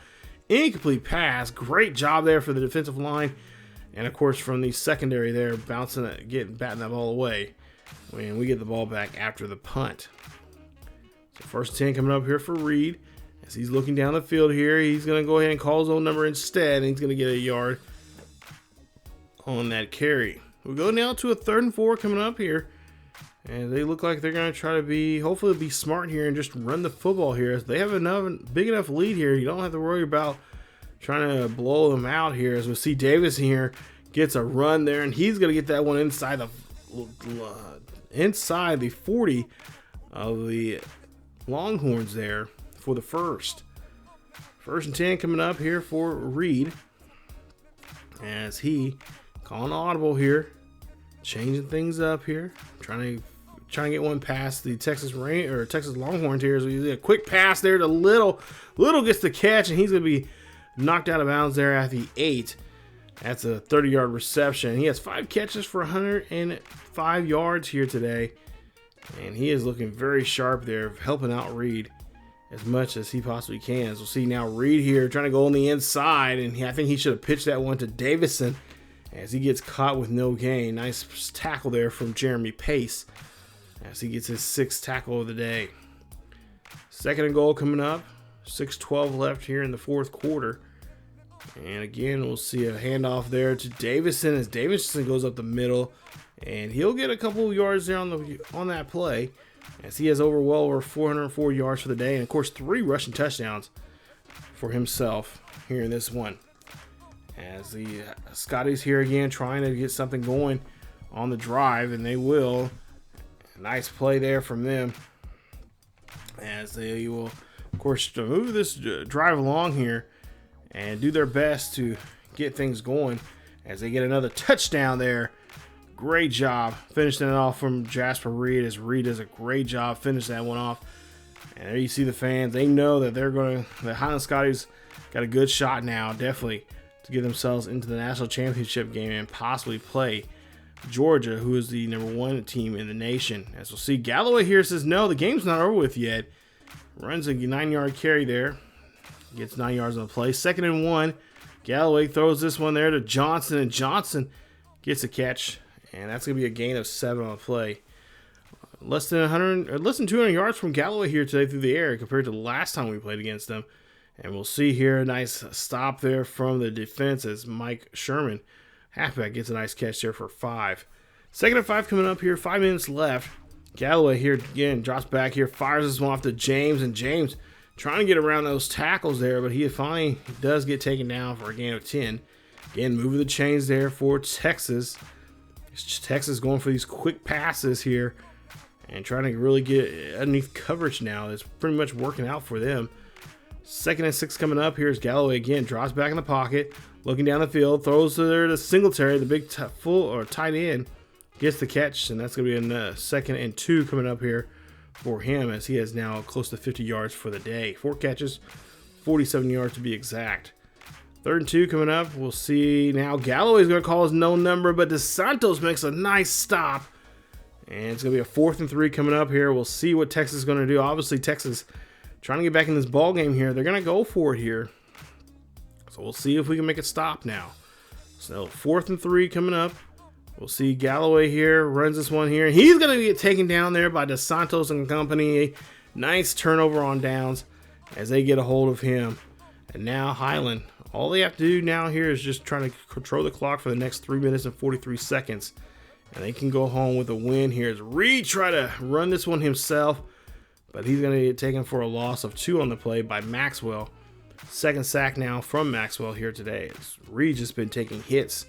Incomplete pass. Great job there for the defensive line. And, of course, from the secondary there, batting that ball away when we get the ball back after the punt. So 1st and 10 coming up here for Reid. As he's looking down the field here, he's going to go ahead and call his own number instead, and he's going to get a yard on that carry. We'll go now to a 3rd and 4 coming up here. And they look like they're going to try to hopefully be smart here and just run the football here. They have big enough lead here. You don't have to worry about trying to blow them out here. As we see Davis here gets a run there, and he's going to get that one inside the 40 of the Longhorns there for the first. 1st and 10 coming up here for Reid, as he calling audible here, changing things up here, trying to get one past the Texas Longhorns here. So a quick pass there to Little. Little gets the catch, and he's going to be knocked out of bounds there at the 8. That's a 30-yard reception. He has 5 catches for 105 yards here today, and he is looking very sharp there, helping out Reid as much as he possibly can. As we'll see now Reid here trying to go on the inside, and I think he should have pitched that one to Davison as he gets caught with no gain. Nice tackle there from Jeremy Pace as he gets his 6th tackle of the day. 2nd and goal coming up. 6:12 left here in the 4th quarter. And again, we'll see a handoff there to Davison as Davison goes up the middle, and he'll get a couple of yards there on that play, as he has well over 404 yards for the day, and of course 3 rushing touchdowns for himself here in this one. As the Scotties here again trying to get something going on the drive, and they will. Nice play there from them, as they will, of course, move this drive along here and do their best to get things going as they get another touchdown there. Great job finishing it off from Jasper Reid, as Reid does a great job finishing that one off. And there you see the fans. They know that the Highland Scotties got a good shot now, definitely, to get themselves into the national championship game and possibly play Georgia, who is the #1 team in the nation. As we'll see, Galloway here says, no, the game's not over with yet. Runs a 9-yard carry there. Gets 9 yards on the play. 2nd and 1. Galloway throws this one there to Johnson, and Johnson gets a catch. And that's going to be a gain of 7 on the play. Less than 200 yards from Galloway here today through the air compared to the last time we played against them. And we'll see here a nice stop there from the defense as Mike Sherman, halfback, gets a nice catch there for 5. 2nd and 5 coming up here. 5 minutes left. Galloway here again drops back here, fires this one off to James, and James trying to get around those tackles there, but he finally does get taken down for a gain of 10. Again, moving the chains there for Texas. Texas going for these quick passes here and trying to really get underneath coverage now. It's pretty much working out for them. 2nd and 6 coming up. Here's Galloway again, drops back in the pocket, looking down the field, throws to Singletary, the big tight end, gets the catch, and that's going to be a 2nd and 2 coming up here for him, as he has now close to 50 yards for the day. 4 catches, 47 yards to be exact. 3rd and 2 coming up. We'll see now Galloway's going to call his no number, but DeSantos makes a nice stop. And it's going to be a 4th and 3 coming up here. We'll see what Texas is going to do. Obviously, Texas trying to get back in this ball game here. They're going to go for it here. So we'll see if we can make it stop now. So 4th and 3 coming up. We'll see Galloway here, runs this one here. He's going to get taken down there by DeSantos and company. Nice turnover on downs as they get a hold of him. And now Highland, all they have to do now here is just try to control the clock for the next 3 minutes and 43 seconds. And they can go home with a win here as Reid try to run this one himself, but he's going to get taken for a loss of 2 on the play by Maxwell. 2nd sack now from Maxwell here today. Reid just been taking hits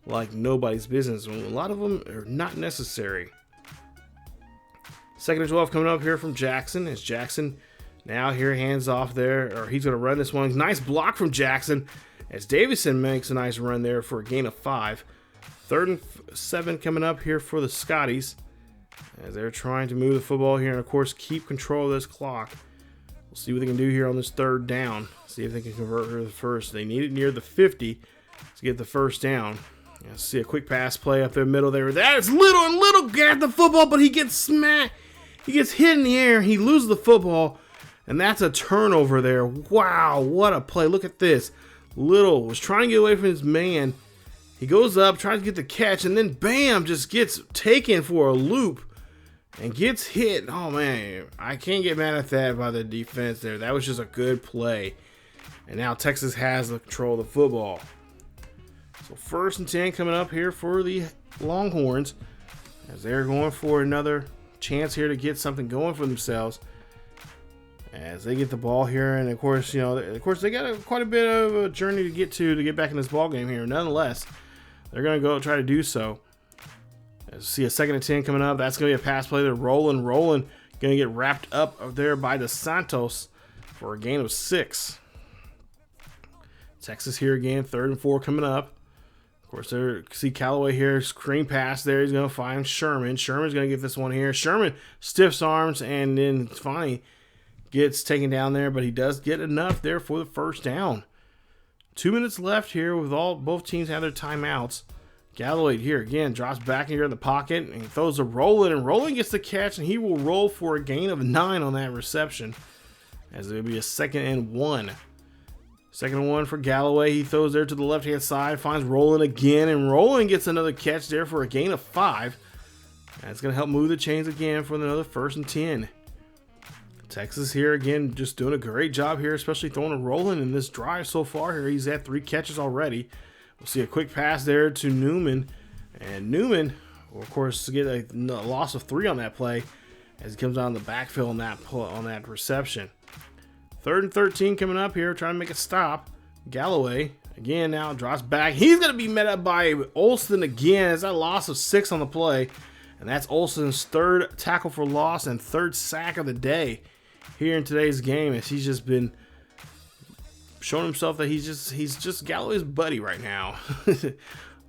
like nobody's business. A lot of them are not necessary. 2nd and 12 coming up here from Jackson, as Jackson Now here, hands off there, or he's going to run this one. Nice block from Jackson as Davison makes a nice run there for a gain of 5. 3rd and 7 coming up here for the Scotties as they're trying to move the football here and, of course, keep control of this clock. We'll see what they can do here on this 3rd down. See if they can convert her to the first. They need it near the 50 to get the first down. Let's see a quick pass play up the middle there. That's Little, and Little got the football, but he gets smacked. He gets hit in the air. He loses the football, and that's a turnover there. Wow, what a play. Look at this. Little was trying to get away from his man. He goes up, tries to get the catch, and then bam, just gets taken for a loop and gets hit. Oh, man, I can't get mad at that by the defense there. That was just a good play. And now Texas has the control of the football. So 1st and 10 coming up here for the Longhorns as they're going for another chance here to get something going for themselves. As they get the ball here, and of course, they got quite a bit of a journey to get back in this ball game here. Nonetheless, they're going to go try to do so. As see a 2nd and 10 coming up. That's going to be a pass play. They're rolling. Going to get wrapped up there by the Santos for a gain of 6. Texas here again. 3rd and 4 coming up. Of course, see Galloway here. Screen pass there. He's going to find Sherman. Sherman's going to get this one here. Sherman stiffs arms and then finally gets taken down there, but he does get enough there for the first down. 2 minutes left here with both teams have their timeouts. Galloway here again drops back here in the pocket and throws a Roland, and Roland gets the catch, and he will roll for a gain of 9 on that reception as it will be a 2nd and 1. 2nd and 1 for Galloway. He throws there to the left-hand side, finds Roland again, and Roland gets another catch there for a gain of 5. That's going to help move the chains again for another 1st and 10. Texas here again just doing a great job here, especially throwing a Roland in this drive so far here. He's had 3 catches already. We'll see a quick pass there to Newman, and Newman will, of course, get a loss of 3 on that play as he comes down the backfield on that reception. 3rd and 13 coming up here, trying to make a stop. Galloway again now drops back. He's going to be met up by Olsen again. It's a loss of 6 on the play, and that's Olsen's 3rd tackle for loss and 3rd sack of the day here in today's game, as he's just been showing himself that he's just Galloway's buddy right now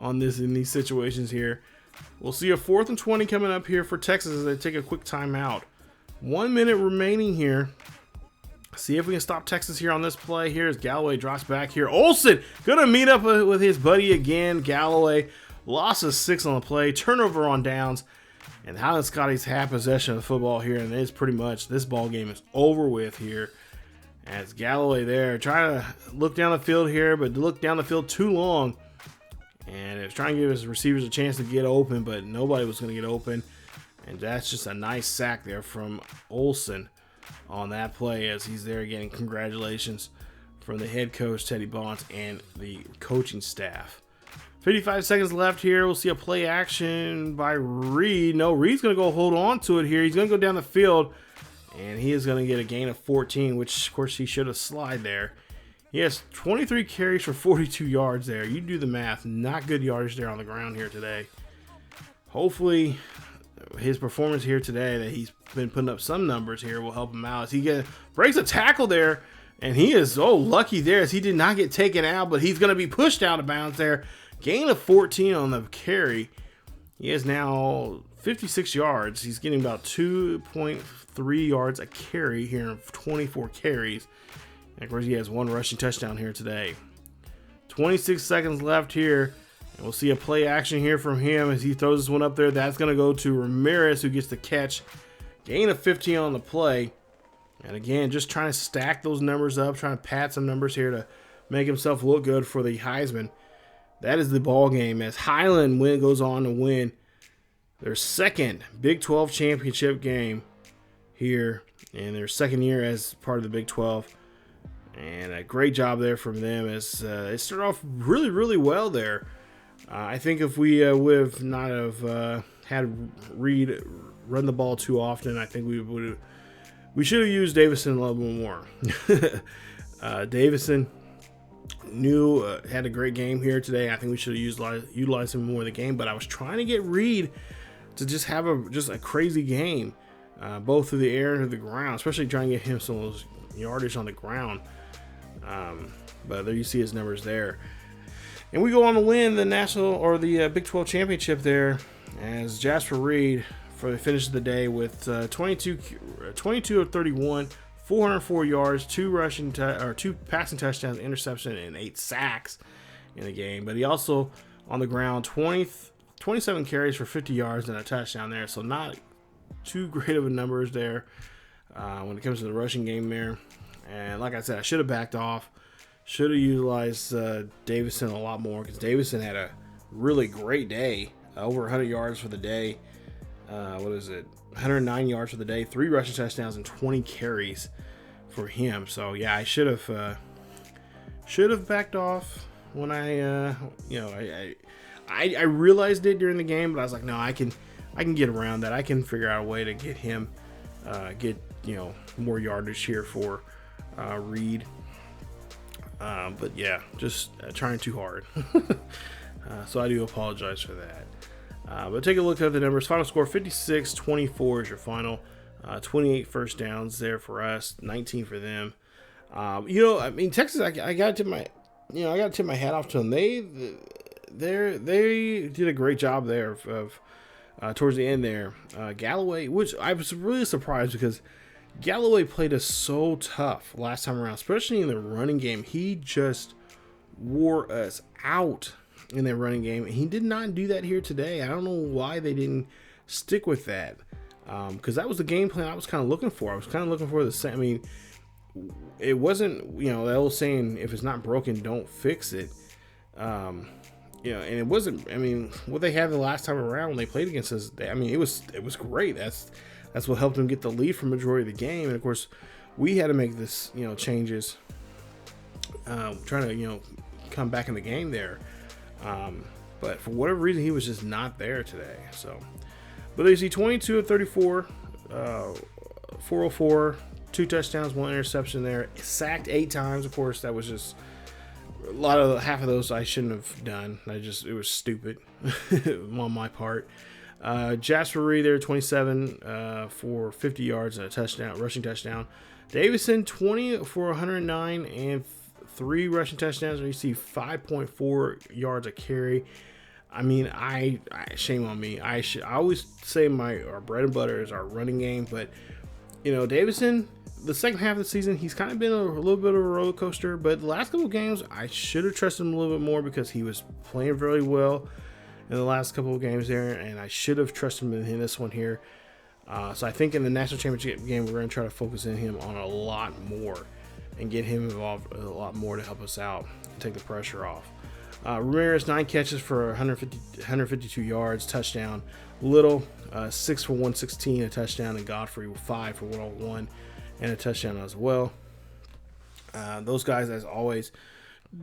in these situations here. We'll see a 4th and 20 coming up here for Texas as they take a quick timeout. 1 minute remaining here. See if we can stop Texas here on this play. Here as Galloway drops back here. Olsen gonna meet up with his buddy again. Galloway loss of 6 on the play. Turnover on downs. And Highland Scotties have possession of the football here, and it's pretty much this ball game is over with here. As Galloway there trying to look down the field here, but look down the field too long, and it's trying to give his receivers a chance to get open, but nobody was going to get open. And that's just a nice sack there from Olsen on that play as he's there getting congratulations from the head coach Teddy Bonds and the coaching staff. 55 seconds left here. We'll see a play action by Reid. No, Reid's going to go hold on to it here. He's going to go down the field, and he is going to get a gain of 14, which, of course, he should have slid there. He has 23 carries for 42 yards there. You do the math. Not good yardage there on the ground here today. Hopefully, his performance here today, that he's been putting up some numbers here, will help him out. As he breaks a tackle there, and he is lucky there as he did not get taken out, but he's going to be pushed out of bounds there. Gain of 14 on the carry. He has now 56 yards. He's getting about 2.3 yards a carry here in 24 carries. And of course, he has 1 rushing touchdown here today. 26 seconds left here. And we'll see a play action here from him as he throws this one up there. That's going to go to Ramirez, who gets the catch. Gain of 15 on the play. And again, just trying to stack those numbers up, trying to pad some numbers here to make himself look good for the Heisman. That is the ball game as Highland goes on to win their 2nd Big 12 championship game here in their 2nd year as part of the Big 12. And a great job there from them as it started off really, really well there. I think if we would have not have had Reid run the ball too often, I think we should have used Davison a little bit more. Davison had a great game here today. I think we should have utilized him more in the game, but I was trying to get Reid to just have a crazy game. both through the air and through the ground, especially trying to get him some of those yardage on the ground. But there you see his numbers there. And we go on to win the national or the Big 12 championship there as Jasper Reid for the finish of the day with 22 of 31, 404 yards, two passing touchdowns, interception, and 8 sacks in the game. But he also on the ground 27 carries for 50 yards and a touchdown there. So not too great of a numbers there when it comes to the rushing game there. And like I said, I should have backed off. Should have utilized Davison a lot more because Davison had a really great day. Over 100 yards for the day. 109 yards for the day. 3 rushing touchdowns and 20 carries for him. So yeah, I should have backed off when I realized it during the game, but I was like, no, I can get around that. I can figure out a way to get him more yardage here for Reid. But yeah, just trying too hard. So I do apologize for that. But take a look at the numbers. Final score 56-24 is your final. 28 first downs there for us, 19 for them. Texas, I got to tip my hat off to them. They did a great job there of towards the end there. Galloway, which I was really surprised because Galloway played us so tough last time around, especially in the running game. He just wore us out in their running game, and he did not do that here today. I don't know why they didn't stick with that, because that was the game plan I was kind of looking for. I was kind of looking for the same. I mean, it wasn't, that old saying, if it's not broken, don't fix it. And it wasn't. I mean, what they had the last time around when they played against us, it was great. That's what helped them get the lead for majority of the game. And of course, we had to make this, changes, trying to, come back in the game there. But for whatever reason, he was just not there today. So, but you see 22 of 34, 404, 2 touchdowns, 1 interception there. Sacked 8 times. Of course, that was just half of those I shouldn't have done. It was stupid on my part. Jasper Reid there, 27 for 50 yards and a touchdown, rushing touchdown. Davison, 20 for 109 and 3 rushing touchdowns. And you see 5.4 yards a carry. I mean, I shame on me. I always say our bread and butter is our running game, but Davison, the second half of the season, he's kind of been a little bit of a roller coaster. But the last couple of games, I should have trusted him a little bit more because he was playing very well in the last couple of games there, and I should have trusted him in this one here. So I think in the national championship game, we're going to try to focus in him on a lot more and get him involved a lot more to help us out and take the pressure off. Ramirez, 9 catches for 152 yards, touchdown. Little, 6 for 116, a touchdown, and Godfrey, 5 for 101, and a touchdown as well. Those guys, as always,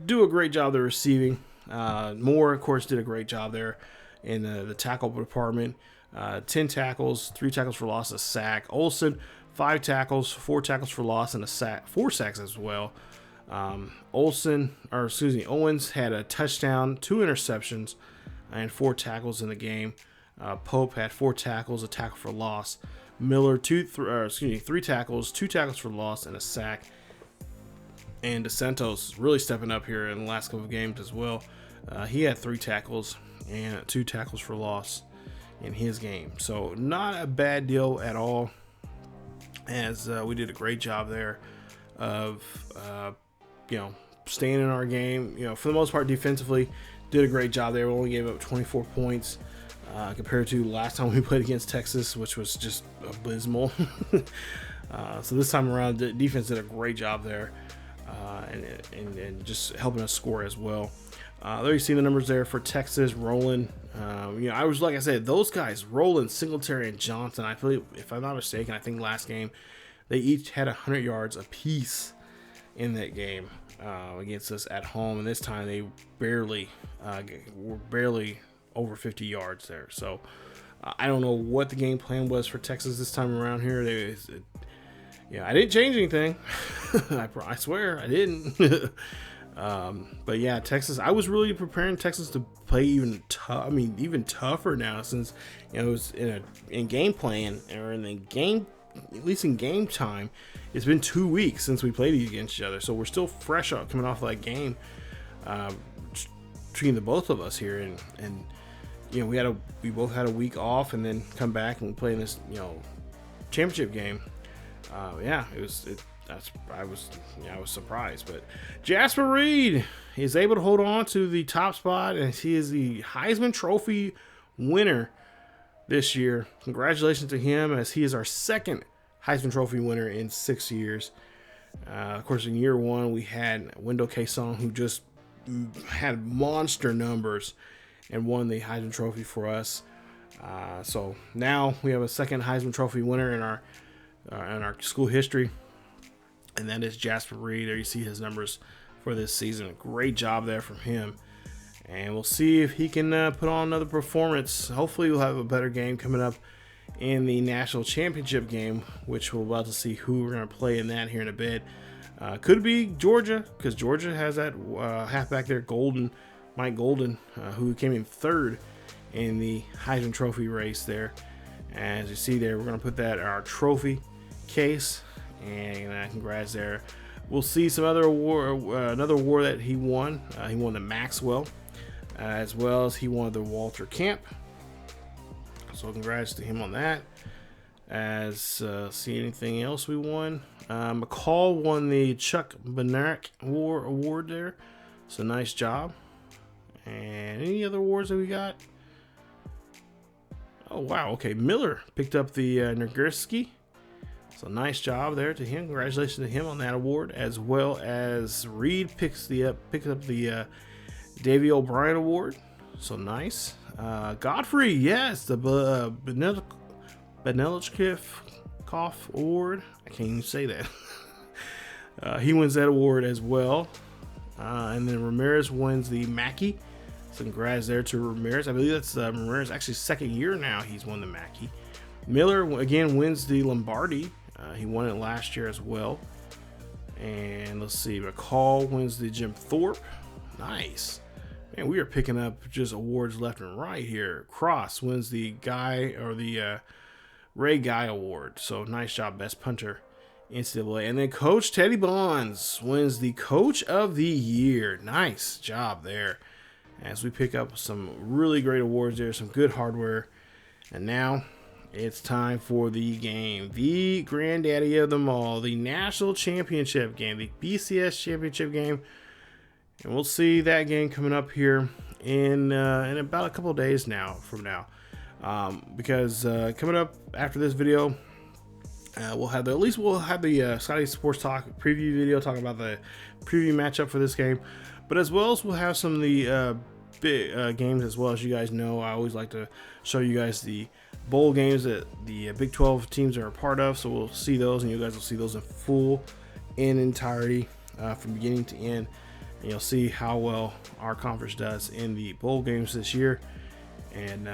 do a great job of receiving. Moore, of course, did a great job there in the tackle department. 10 tackles, 3 tackles for loss, a sack. Olsen, 5 tackles, 4 tackles for loss, and a sack, 4 sacks as well. Owens had a touchdown, 2 interceptions, and 4 tackles in the game. Pope had 4 tackles, a tackle for loss. Miller, 3 tackles, 2 tackles for loss, and a sack. And DeSantos really stepping up here in the last couple of games as well. He had 3 tackles and 2 tackles for loss in his game. So not a bad deal at all, as we did a great job there of staying in our game. For the most part, defensively, did a great job there. We only gave up 24 points compared to last time we played against Texas, which was just abysmal. So this time around, the defense did a great job there, and just helping us score as well. There you see the numbers there for Texas. Roland, I was, like I said, those guys, Roland, Singletary, and Johnson, I believe, if I'm not mistaken, I think last game they each had 100 yards apiece in that game against us at home, and this time they were barely over 50 yards there. So I don't know what the game plan was for Texas this time around here. I didn't change anything. I swear I didn't. But yeah, Texas, I was really preparing Texas to play even tougher now, since it was in game plan, or in the game, at least in game time. It's been 2 weeks since we played against each other, so we're still fresh out coming off that game between the both of us here, and we both had a week off, and then come back and play in this championship game. I was surprised, but Jasper Reid is able to hold on to the top spot, and he is the Heisman Trophy winner this year. Congratulations to him, as he is our second Heisman Trophy winner in 6 years. Of course, in year one, we had Wendell Cason, who just had monster numbers and won the Heisman Trophy for us. So now we have a second Heisman Trophy winner in our school history, and that is Jasper Reid. There you see his numbers for this season. Great job there from him, and we'll see if he can put on another performance. Hopefully we'll have a better game coming up in the national championship game, which we're about to see who we're going to play in that here in a bit. Could be Georgia, because Georgia has that halfback there, Mike Golden, who came in third in the Heisman Trophy race there. As you see there, we're going to put that in our trophy case, and congrats there. We'll see some other award, another award that he won. He won the Maxwell, as well as he won the Walter Camp. So congrats to him on that. See anything else we won? McCall won the Chuck Bednarik Award there. So nice job. And any other awards that we got? Oh wow, okay. Miller picked up the Nagurski. So nice job there to him. Congratulations to him on that award, as well as Reid picks up the Davey O'Brien Award. So nice. Godfrey, yes, the Benelichkov Award. I can't even say that. He wins that award as well. And then Ramirez wins the Mackey. So congrats there to Ramirez. I believe that's Ramirez actually second year now he's won the Mackey. Miller again wins the Lombardi. He won it last year as well. And let's see, McCall wins the Jim Thorpe. Nice. Man, we are picking up just awards left and right here. Cross wins the Ray Guy Award. So nice job, best punter NCAA. And then Coach Teddy Bonds wins the Coach of the Year. Nice job there, as we pick up some really great awards there, some good hardware. And now it's time for the game, the granddaddy of them all, the national championship game, the BCS championship game. And we'll see that game coming up here in about a couple of days from now. Because coming up after this video, we'll have the Scotties Sports Talk preview video talking about the preview matchup for this game. But as well as we'll have some of the big games as well. As you guys know, I always like to show you guys the bowl games that the Big 12 teams are a part of. So we'll see those, and you guys will see those in entirety from beginning to end. And you'll see how well our conference does in the bowl games this year. And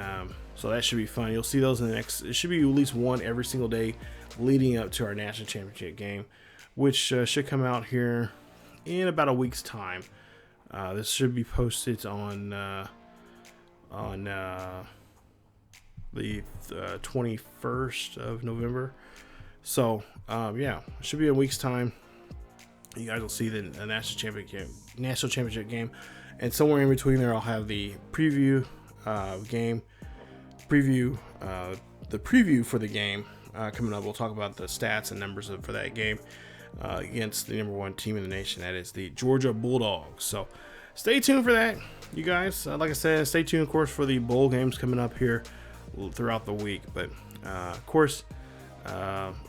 so that should be fun. You'll see those in the next, it should be at least one every single day leading up to our national championship game, which should come out here in about a week's time. This should be posted on the 21st of November. So yeah, it should be a week's time. You guys will see the national championship game, and somewhere in between there, I'll have the preview the preview for the game coming up. We'll talk about the stats and numbers for that game against the number one team in the nation, that is the Georgia Bulldogs. So stay tuned for that, you guys. Like I said, stay tuned, of course, for the bowl games coming up here throughout the week. But of course,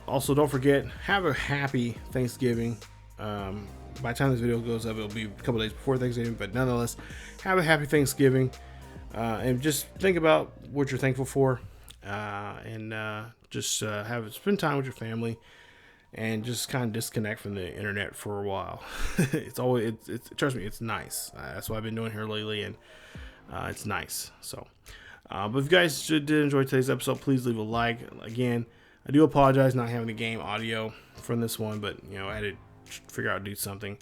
also don't forget, have a happy Thanksgiving. By the time this video goes up, it'll be a couple days before Thanksgiving, but nonetheless, have a happy Thanksgiving, and just think about what you're thankful for, and just spend time with your family, and just kind of disconnect from the internet for a while. Trust me, it's nice. That's what I've been doing here lately, and it's nice. So, but if you guys did enjoy today's episode, please leave a like. Again, I do apologize not having the game audio from this one, but I had to figure out how to do something.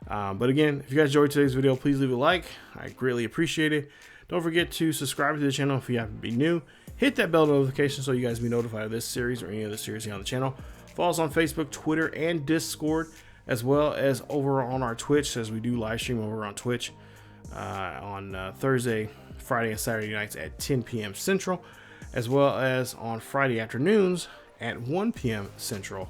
But again, if you guys enjoyed today's video, please leave a like. I greatly appreciate it. Don't forget to subscribe to the channel if you happen to be new. Hit that bell notification so you guys be notified of this series or any other series here on the channel. Follow us on Facebook, Twitter, and Discord, as well as over on our Twitch, as we do live stream over on Twitch on Thursday, Friday, and Saturday nights at 10 p.m. Central, as well as on Friday afternoons at 1 p.m. Central.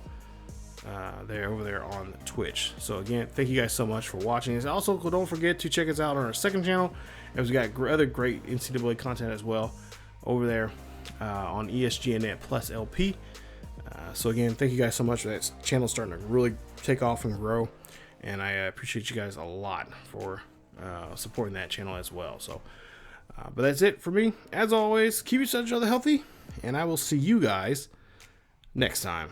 Over there on Twitch. So again, thank you guys so much for watching. And also, don't forget to check us out on our second channel, as we got other great NCAA content as well over there on ESGNet plus LP. So again, thank you guys so much for that channel starting to really take off and grow, and I appreciate you guys a lot for supporting that channel as well. So but that's it for me. As always, keep each other healthy, and I will see you guys next time.